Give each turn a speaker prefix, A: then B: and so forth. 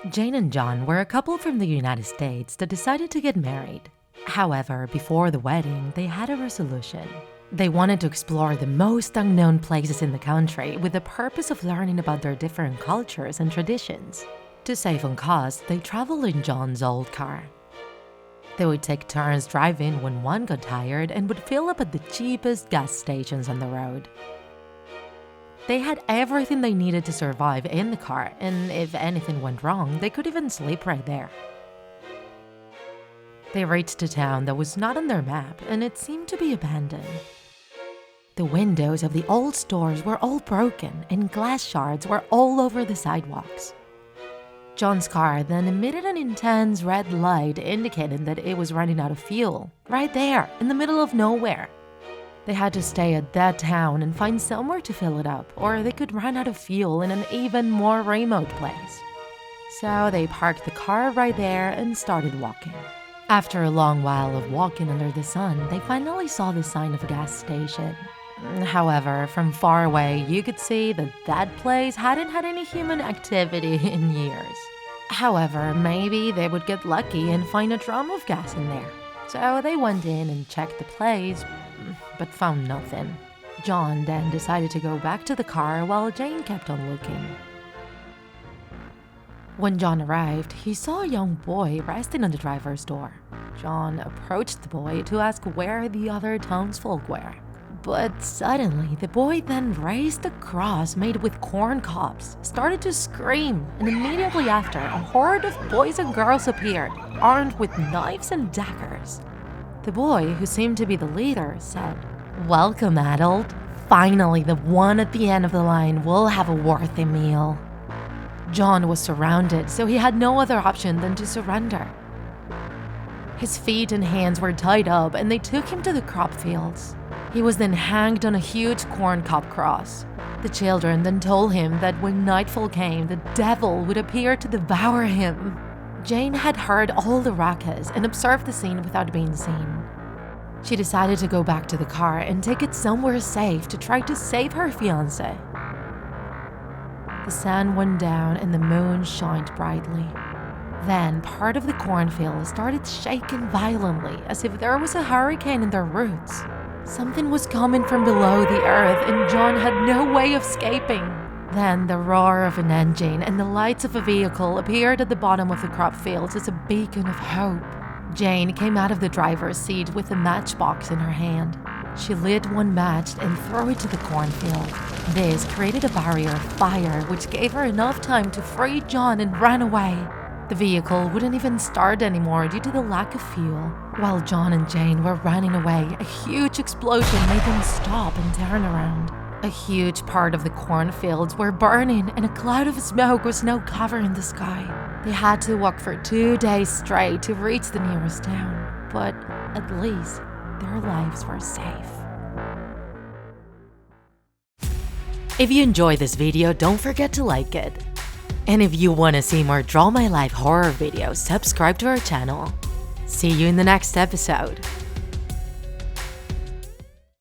A: Jane and John were a couple from the United States that decided to get married. However, before the wedding, they had a resolution. They wanted to explore the most unknown places in the country with the purpose of learning about their different cultures and traditions. To save on cost, they traveled in John's old car. They would take turns driving when one got tired and would fill up at the cheapest gas stations on the road. They had everything they needed to survive in the car, and if anything went wrong, they could even sleep right there. They reached a town that was not on their map, and it seemed to be abandoned. The windows of the old stores were all broken, and glass shards were all over the sidewalks. John's car then emitted an intense red light indicating that it was running out of fuel, right there, in the middle of nowhere. They had to stay at that town and find somewhere to fill it up, or they could run out of fuel in an even more remote place. So they parked the car right there and started walking. After a long while of walking under the sun, they finally saw the sign of a gas station. However, from far away, you could see that that place hadn't had any human activity in years. However, maybe they would get lucky and find a drum of gas in there. So they went in and checked the place, but found nothing. John then decided to go back to the car while Jane kept on looking. When John arrived, he saw a young boy resting on the driver's door. John approached the boy to ask where the other townsfolk were. But suddenly, the boy then raised a cross made with corn cobs, started to scream, and immediately after, a horde of boys and girls appeared, armed with knives and daggers. The boy, who seemed to be the leader, said, "Welcome, adult. Finally, the one at the end of the line will have a worthy meal." John was surrounded, so he had no other option than to surrender. His feet and hands were tied up, and they took him to the crop fields. He was then hanged on a huge corn cob cross. The children then told him that when nightfall came, the devil would appear to devour him. Jane had heard all the ruckus and observed the scene without being seen. She decided to go back to the car and take it somewhere safe to try to save her fiancé. The sun went down and the moon shined brightly. Then part of the cornfield started shaking violently as if there was a hurricane in their roots. Something was coming from below the earth and John had no way of escaping. Then the roar of an engine and the lights of a vehicle appeared at the bottom of the crop fields as a beacon of hope. Jane came out of the driver's seat with a matchbox in her hand. She lit one match and threw it to the cornfield. This created a barrier of fire which gave her enough time to free John and run away. The vehicle wouldn't even start anymore due to the lack of fuel. While John and Jane were running away, a huge explosion made them stop and turn around. A huge part of the cornfields were burning and a cloud of smoke was now covering the sky. They had to walk for 2 days straight to reach the nearest town, but at least their lives were safe. If you enjoyed this video, don't forget to like it. And if you want to see more Draw My Life horror videos, subscribe to our channel. See you in the next episode.